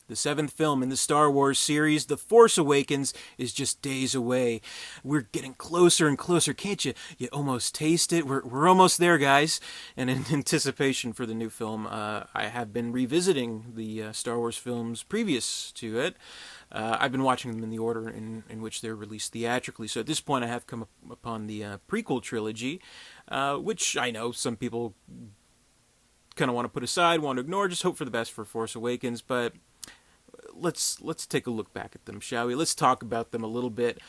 The seventh film in the Star Wars series, The Force Awakens, is just days away. We're getting closer and closer. Can't you almost taste it? We're almost there, guys. And in anticipation for the new film, I have been revisiting the Star Wars films previous to it. I've been watching them in the order in which they're released theatrically. So at this point, I have come upon the prequel trilogy, which I know some people kind of want to put aside, want to ignore, just hope for the best for Force Awakens. But let's take a look back at them, shall we? Let's talk about them a little bit.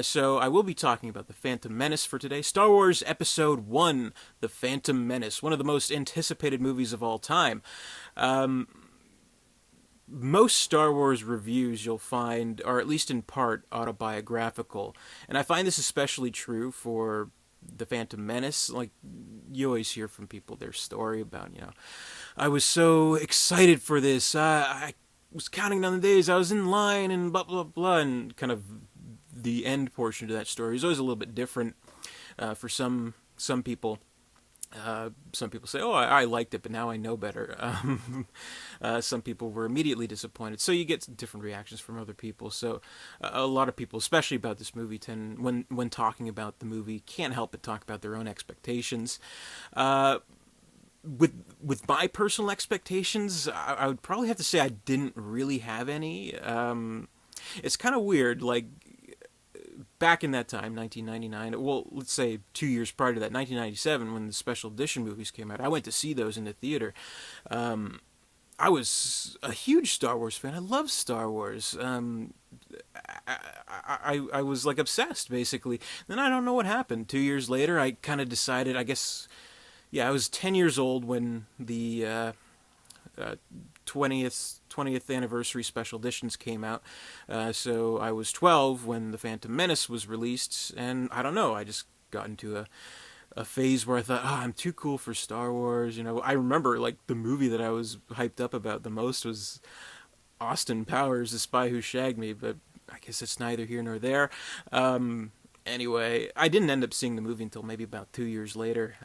So I will be talking about the Phantom Menace for today. Star Wars Episode 1, The Phantom Menace, one of the most anticipated movies of all time. Most Star Wars reviews you'll find are at least in part autobiographical. And I find this especially true for the Phantom Menace. Like, you always hear from people their story about, I was so excited for this. I was counting down the days. I was in line and blah, blah, blah. And kind of the end portion to that story is always a little bit different for some people. Some people say, "Oh, I liked it, but now I know better." Some people were immediately disappointed. So you get different reactions from other people. So a lot of people, especially about this movie, tend when talking about the movie, can't help but talk about their own expectations. With my personal expectations, I would probably have to say I didn't really have any. It's kind of weird, like, back in that time, 1999, well, let's say 2 years prior to that, 1997, when the special edition movies came out, I went to see those in the theater. I was a huge Star Wars fan. I love Star Wars. I was, like, obsessed, basically. Then I don't know what happened. 2 years later, I kind of decided, I guess, yeah, I was 10 years old when the 20th anniversary special editions came out. So I was 12 when The Phantom Menace was released, and I don't know, I just got into a phase where I thought, I'm too cool for Star Wars. I remember, like, the movie that I was hyped up about the most was Austin Powers, The Spy Who Shagged Me, but I guess it's neither here nor there. Anyway, I didn't end up seeing the movie until maybe about 2 years later,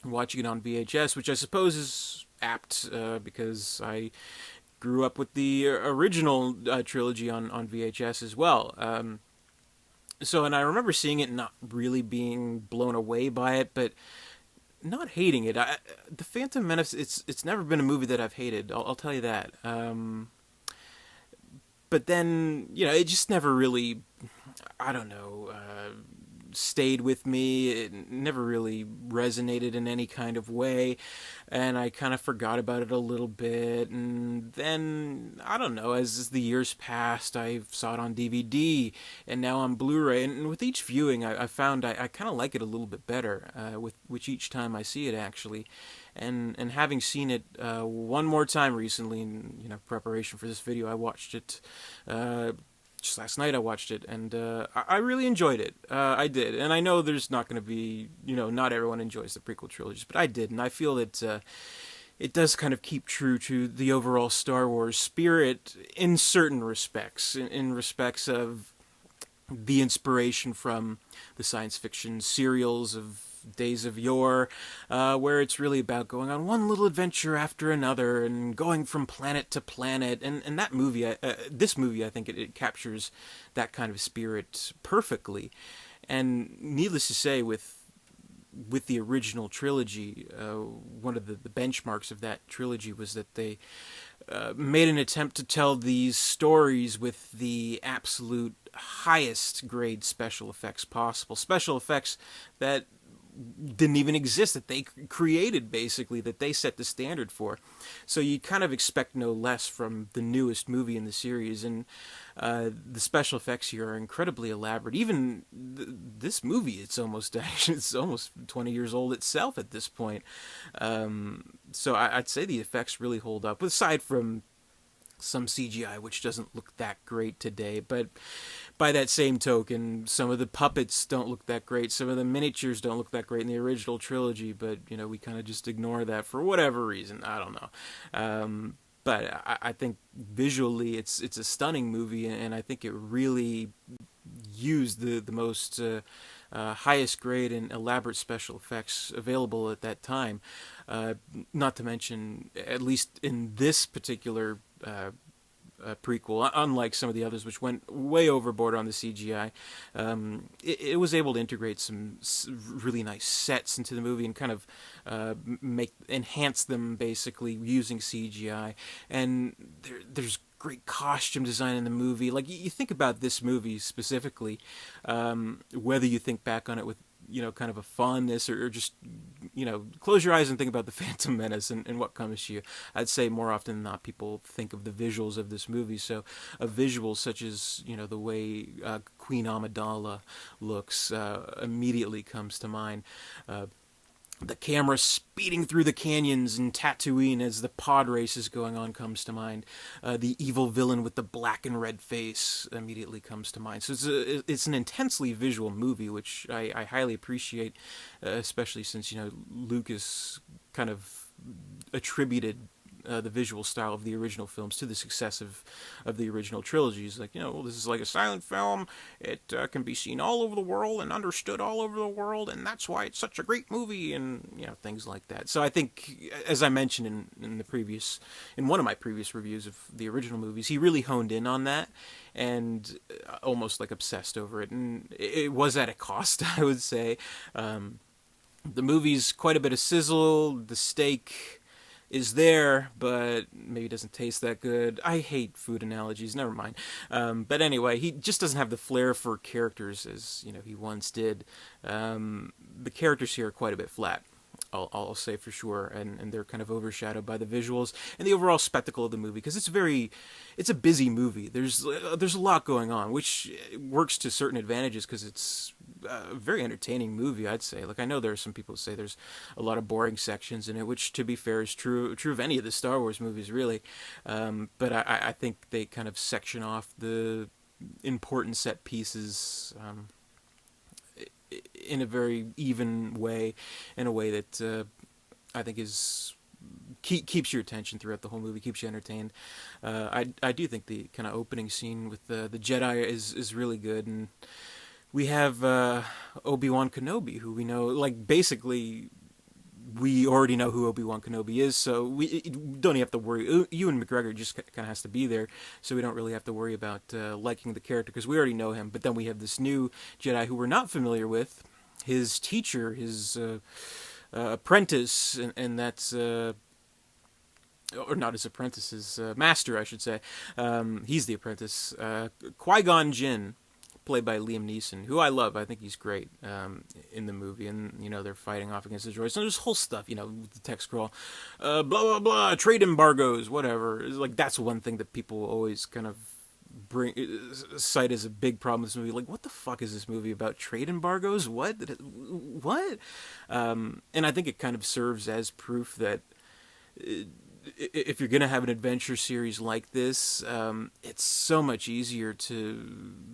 watching it on VHS, which I suppose is apt because I grew up with the original trilogy on VHS as well. And I remember seeing it and not really being blown away by it, but not hating it. The Phantom Menace, it's never been a movie that I've hated, I'll tell you that. But then, it just never really, I don't know, stayed with me. It never really resonated in any kind of way, and I kind of forgot about it a little bit. And then, I don't know, as the years passed, I saw it on DVD and now on Blu-ray, and with each viewing I found I kind of like it a little bit better with which each time I see it, actually. And having seen it one more time recently in preparation for this video, I watched it just last night. I watched it, and I really enjoyed it. I did, and I know there's not going to be, not everyone enjoys the prequel trilogies, but I did, and I feel that it does kind of keep true to the overall Star Wars spirit in certain respects, in respects of the inspiration from the science fiction serials of days of yore, where it's really about going on one little adventure after another and going from planet to planet. And that movie, this movie, I think it captures that kind of spirit perfectly. And needless to say, with the original trilogy, one of the benchmarks of that trilogy was that they made an attempt to tell these stories with the absolute highest grade special effects possible. Special effects that didn't even exist, that they created, basically, that they set the standard for. So you kind of expect no less from the newest movie in the series, and the special effects here are incredibly elaborate. Even this movie, it's almost 20 years old itself at this point. So I'd say the effects really hold up, aside from some CGI, which doesn't look that great today. But by that same token, some of the puppets don't look that great. Some of the miniatures don't look that great in the original trilogy, but, we kind of just ignore that for whatever reason. I don't know. But I think visually it's a stunning movie, and I think it really used the most highest grade and elaborate special effects available at that time. Not to mention, at least in this particular prequel, unlike some of the others, which went way overboard on the CGI. It was able to integrate some really nice sets into the movie and kind of enhance them basically using CGI. And there's great costume design in the movie. Like you think about this movie specifically, whether you think back on it with kind of a fondness or just, close your eyes and think about the Phantom Menace and what comes to you. I'd say more often than not, people think of the visuals of this movie. So a visual such as, the way Queen Amidala looks immediately comes to mind. The camera speeding through the canyons in Tatooine as the pod race is going on comes to mind. The evil villain with the black and red face immediately comes to mind. So it's an intensely visual movie, which I highly appreciate, especially since, Lucas kind of attributed the visual style of the original films to the success of the original trilogies. Like, well, this is like a silent film. It can be seen all over the world and understood all over the world, and that's why it's such a great movie, and things like that. So I think, as I mentioned in one of my previous reviews of the original movies, he really honed in on that and almost like obsessed over it, and it was at a cost, I would say. The movie's quite a bit of sizzle. The steak is there, but maybe doesn't taste that good. I hate food analogies, never mind. But anyway, he just doesn't have the flair for characters as he once did. The characters here are quite a bit flat, I'll say for sure, and they're kind of overshadowed by the visuals and the overall spectacle of the movie, because it's a busy movie. There's a lot going on, which works to certain advantages because it's a very entertaining movie, I'd say. Like, I know there are some people who say there's a lot of boring sections in it, which, to be fair, is true of any of the Star Wars movies, really. But I think they kind of section off the important set pieces in a very even way, in a way that I think keeps your attention throughout the whole movie, keeps you entertained. I do think the kind of opening scene with the Jedi is really good, and we have Obi-Wan Kenobi, who we know, like, basically we already know who Obi-Wan Kenobi is, so we don't even have to worry. Ewan McGregor just kind of has to be there, so we don't really have to worry about liking the character, because we already know him. But then we have this new Jedi who we're not familiar with, his teacher, his apprentice, and that's... or not his apprentice, his master, I should say. He's the apprentice. Qui-Gon Jinn, played by Liam Neeson, who I love. I think he's great in the movie, and they're fighting off against the droids. So there's whole stuff, with the text scroll, blah blah blah, trade embargoes, whatever. It's like, that's one thing that people always kind of cite as a big problem with this movie. Like, what the fuck is this movie about? Trade embargoes? What? And I think it kind of serves as proof that if you're going to have an adventure series like this, it's so much easier to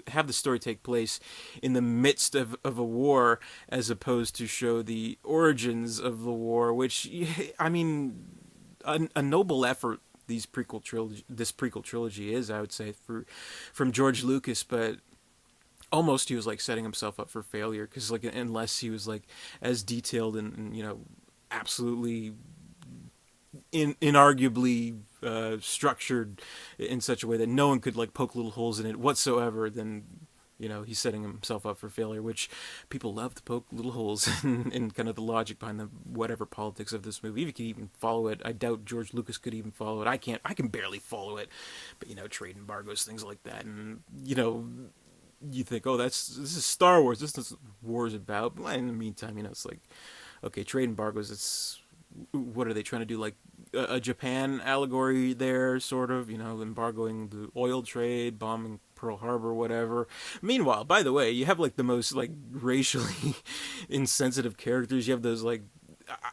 have the story take place in the midst of a war, as opposed to show the origins of the war, which, I mean, a noble effort this prequel trilogy is, I would say, from George Lucas, but almost he was like setting himself up for failure, because like, unless he was like as detailed and absolutely inarguably structured in such a way that no one could like poke little holes in it whatsoever, then he's setting himself up for failure, which people love to poke little holes in kind of the logic behind the whatever politics of this movie. If you could even follow it, I doubt George Lucas could even follow it. I can barely follow it, but trade embargoes, things like that, and you think, oh, this is Star Wars, this is what war is about. But in the meantime, it's like, okay, trade embargoes, it's, what are they trying to do, like a Japan allegory there, sort of, embargoing the oil trade, bombing Pearl Harbor, whatever. Meanwhile, by the way, you have like the most like racially insensitive characters. You have those, like,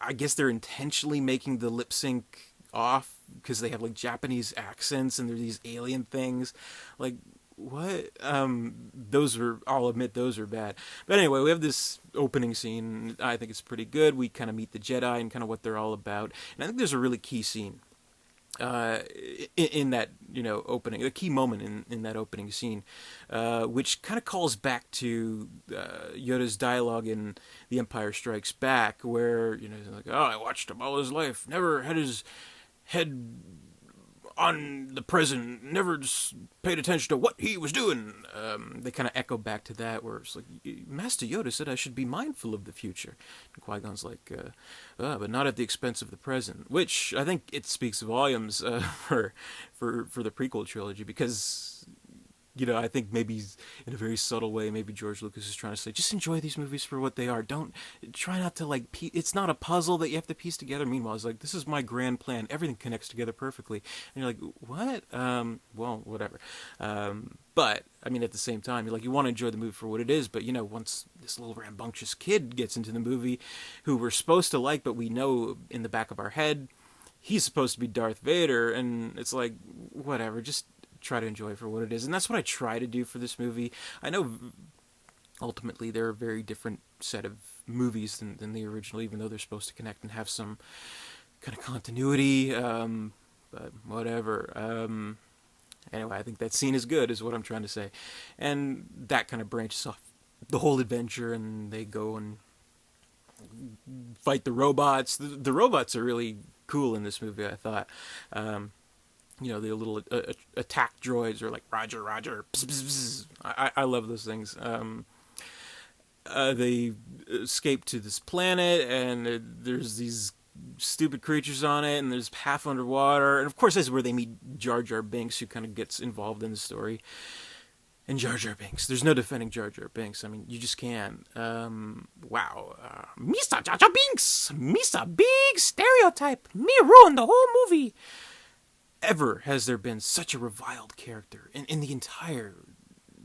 I guess they're intentionally making the lip sync off because they have like Japanese accents and they're these alien things. Like, what? I'll admit those are bad. But anyway, we have this opening scene. I think it's pretty good. We kind of meet the Jedi and kind of what they're all about. And I think there's a really key scene in that, opening, a key moment in that opening scene, which kind of calls back to Yoda's dialogue in The Empire Strikes Back, where, he's like, oh, I watched him all his life, never had his head on the present, never just paid attention to what he was doing. They kind of echo back to that, where it's like, Master Yoda said I should be mindful of the future. And Qui-Gon's like, but not at the expense of the present. Which I think it speaks volumes for the prequel trilogy, because I think maybe in a very subtle way, maybe George Lucas is trying to say, just enjoy these movies for what they are. Don't try not to it's not a puzzle that you have to piece together. Meanwhile, it's like, this is my grand plan. Everything connects together perfectly. And you're like, what? Well, whatever. But I mean, at the same time, you're like, you want to enjoy the movie for what it is. But once this little rambunctious kid gets into the movie, who we're supposed to like, but we know in the back of our head, he's supposed to be Darth Vader, and it's like, whatever, just try to enjoy it for what it is. And that's what I try to do for this movie. I know ultimately they're a very different set of movies than the original, even though they're supposed to connect and have some kind of continuity, but whatever. Anyway, I think that scene is good, is what I'm trying to say. And that kind of branches off the whole adventure, and they go and fight the robots. The robots are really cool in this movie, I thought. The little attack droids are like, Roger, Roger, pss, pss, pss. I love those things. They escape to this planet, and there's these stupid creatures on it, and there's half underwater. And of course, this is where they meet Jar Binks, who kind of gets involved in the story. And Jar Binks, there's no defending Jar Binks. I mean, you just can't. Wow. Mr. Jar Binks! Mr. Big Stereotype! Me ruined the whole movie! Ever has there been such a reviled character in the entire,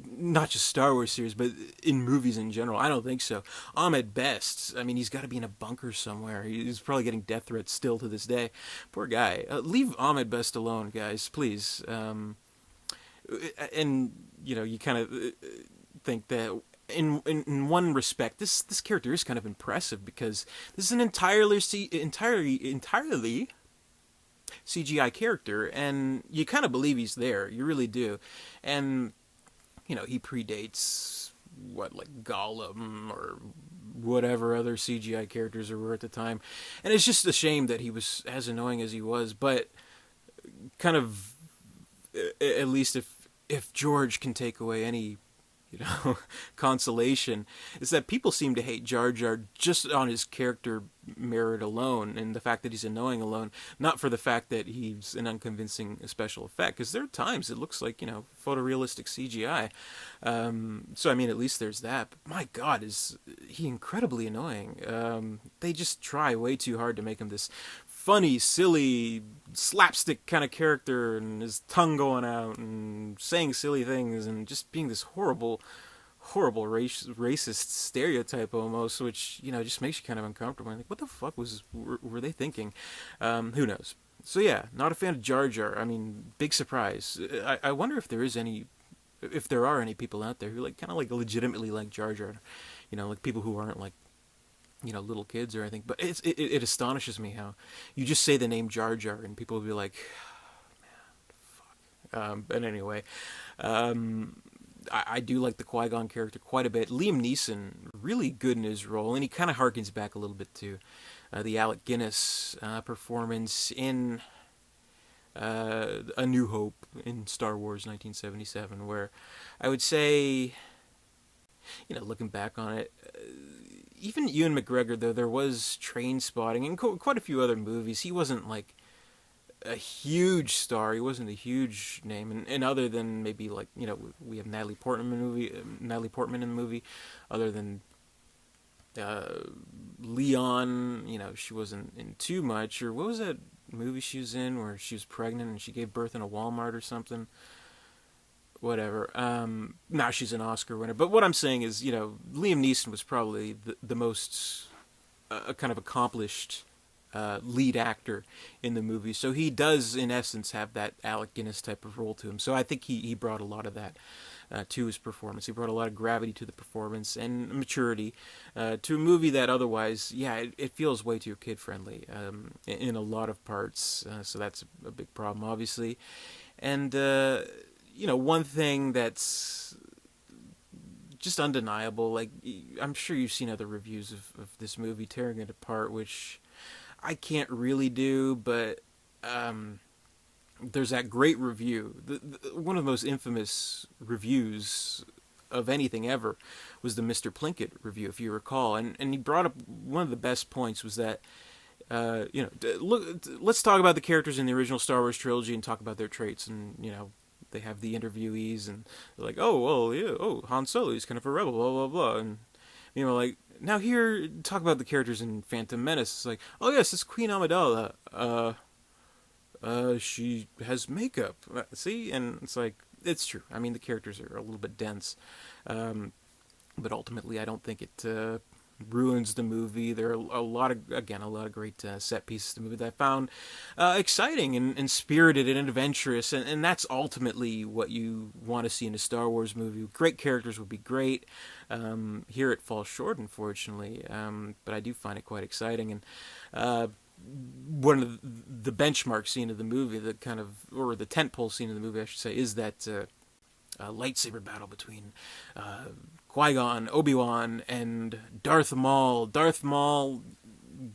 not just Star Wars series, but in movies in general? I don't think so. Ahmed Best, I mean, he's got to be in a bunker somewhere. He's probably getting death threats still to this day. Poor guy. Leave Ahmed Best alone, guys, please. And you kind of think that in one respect, this character is kind of impressive, because this is an entirely CGI character, and you kind of believe he's there. You really do. And he predates like Gollum or whatever other CGI characters there were at the time. And it's just a shame that he was as annoying as he was. But kind of, at least if George can take away any consolation, is that people seem to hate Jar Jar just on his character merit alone, and the fact that he's annoying alone, not for the fact that he's an unconvincing special effect, because there are times it looks like photorealistic CGI. So I mean, at least there's that. But my God, is he incredibly annoying. They just try way too hard to make him this funny, silly, slapstick kind of character, and his tongue going out and saying silly things and just being this horrible racist stereotype almost, which just makes you kind of uncomfortable. Like, what the fuck were they thinking? Who knows? So yeah, not a fan of Jar Jar. I mean, big surprise. I wonder if there are any people out there who kind of legitimately like Jar Jar. Like people who aren't like little kids or anything. But it astonishes me how you just say the name Jar Jar and people will be like, oh, man, fuck. But anyway, I do like the Qui-Gon character quite a bit. Liam Neeson, really good in his role, and he kind of harkens back a little bit to the Alec Guinness performance in A New Hope in Star Wars 1977, where I would say, looking back on it, even Ewan McGregor, though there was Train Spotting and quite a few other movies, he wasn't like a huge star. He wasn't a huge name, and other than maybe we have Natalie Portman in the movie. Other than Leon, she wasn't in too much. Or what was that movie she was in where she was pregnant and she gave birth in a Walmart or something? Whatever. Now she's an Oscar winner. But what I'm saying is, Liam Neeson was probably the most kind of accomplished lead actor in the movie. So he does, in essence, have that Alec Guinness type of role to him. So I think he brought a lot of that to his performance. He brought a lot of gravity to the performance and maturity to a movie that otherwise, it feels way too kid-friendly in a lot of parts. So that's a big problem, obviously. And one thing that's just undeniable, I'm sure you've seen other reviews of this movie tearing it apart, which I can't really do, but there's that great review. One of the most infamous reviews of anything ever was the Mr. Plinkett review, if you recall, and he brought up one of the best points was that let's talk about the characters in the original Star Wars trilogy and talk about their traits, and they have the interviewees and they're like, oh well, yeah, oh Han Solo, he's kind of a rebel, blah blah blah, and like now here talk about the characters in Phantom Menace. It's like, oh yes, it's Queen Amidala. She has makeup. See, and it's like it's true. I mean, the characters are a little bit dense, but ultimately, I don't think it ruins the movie. There are a lot of great set pieces to the movie that I found exciting and spirited and adventurous, and that's ultimately what you want to see in a Star Wars movie. Great characters would be great. Here it falls short, unfortunately, but I do find it quite exciting. And one of the benchmark scene of the movie, or the tentpole scene of the movie, I should say, is that lightsaber battle between Qui-Gon, Obi-Wan, and Darth Maul. Darth Maul,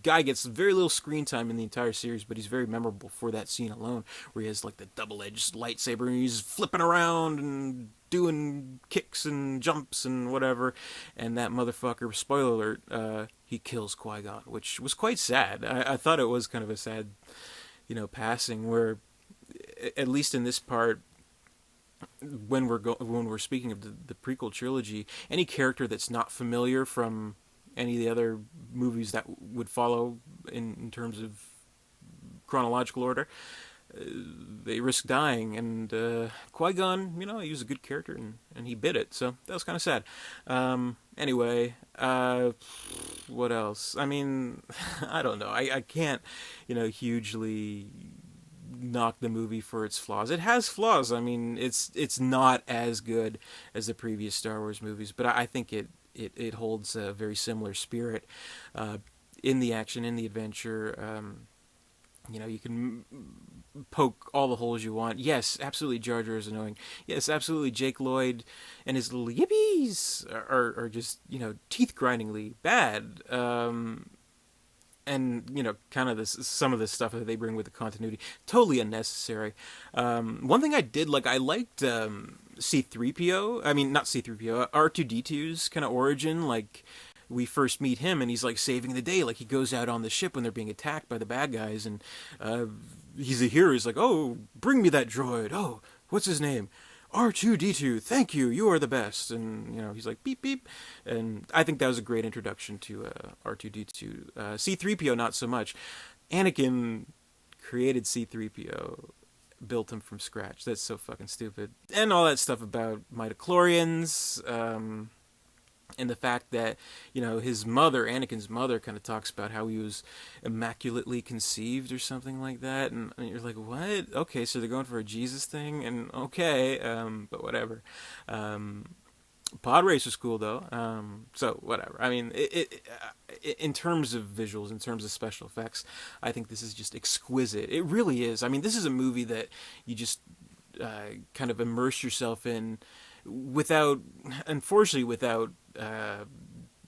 guy gets very little screen time in the entire series, but he's very memorable for that scene alone, where he has like the double-edged lightsaber and he's flipping around and doing kicks and jumps and whatever. And that motherfucker, spoiler alert, he kills Qui-Gon, which was quite sad. I thought it was kind of a sad, passing, where at least in this part, when we're speaking of the prequel trilogy, any character that's not familiar from any of the other movies that would follow in terms of chronological order, they risk dying. And Qui-Gon, he was a good character and he bit it, so that was kind of sad. Anyway, what else? I mean, I don't know. I can't, hugely knock the movie for its flaws. It has flaws. I mean, it's not as good as the previous Star Wars movies, but I think it holds a very similar spirit in the action, in the adventure. You can poke all the holes you want. Yes, absolutely, Jar Jar is annoying. Yes, absolutely, Jake Lloyd and his little yippies are just teeth-grindingly bad. And kind of some of the stuff that they bring with the continuity, totally unnecessary. One thing I did like, I liked C-3PO. I mean, not C-3PO, R2-D2's kind of origin. Like, we first meet him and he's like saving the day. Like, he goes out on the ship when they're being attacked by the bad guys, and he's a hero. He's like, oh, bring me that droid. Oh, what's his name? R2-D2, thank you, you are the best. And he's like beep beep, and I think that was a great introduction to R2-D2. C-3PO not so much. Anakin created C-3PO, built him from scratch. That's so fucking stupid. And all that stuff about midichlorians, and the fact that his mother, Anakin's mother, kind of talks about how he was immaculately conceived or something like that, and you're like, what? Okay, so they're going for a Jesus thing, and okay, but whatever. Pod race was cool though, so whatever. I mean, in terms of visuals, in terms of special effects, I think this is just exquisite. It really is. I mean, this is a movie that you just kind of immerse yourself in without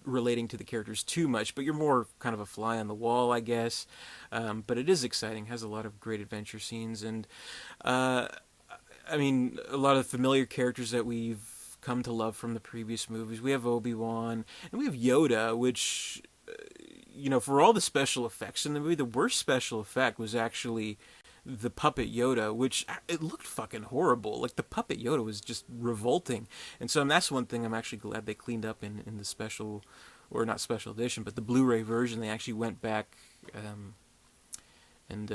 relating to the characters too much, but you're more kind of a fly on the wall, I guess. But it is exciting, has a lot of great adventure scenes, and I mean, a lot of familiar characters that we've come to love from the previous movies. We have Obi-Wan, and we have Yoda, which, for all the special effects in the movie, the worst special effect was actually the puppet Yoda, which it looked fucking horrible. Like, the puppet Yoda was just revolting. And so that's one thing I'm actually glad they cleaned up in the special, or not special edition, but the Blu-ray version. They actually went back and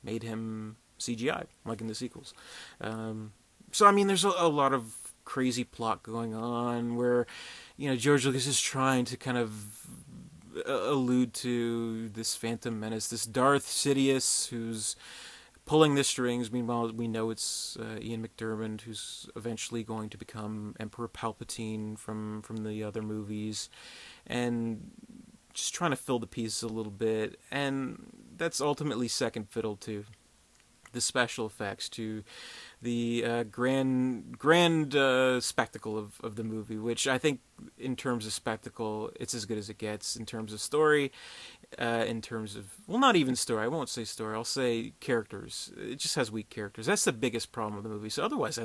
made him CGI, like in the sequels. So, I mean, there's a lot of crazy plot going on where, George Lucas is trying to kind of allude to this Phantom Menace, this Darth Sidious who's pulling the strings. Meanwhile, we know it's Ian McDiarmid, who's eventually going to become Emperor Palpatine from the other movies, and just trying to fill the pieces a little bit. And that's ultimately second fiddle to the special effects, to the grand spectacle of the movie, which I think in terms of spectacle, it's as good as it gets. In terms of story, in terms of, well, not even story. I won't say story. I'll say characters. It just has weak characters. That's the biggest problem with the movie. So otherwise,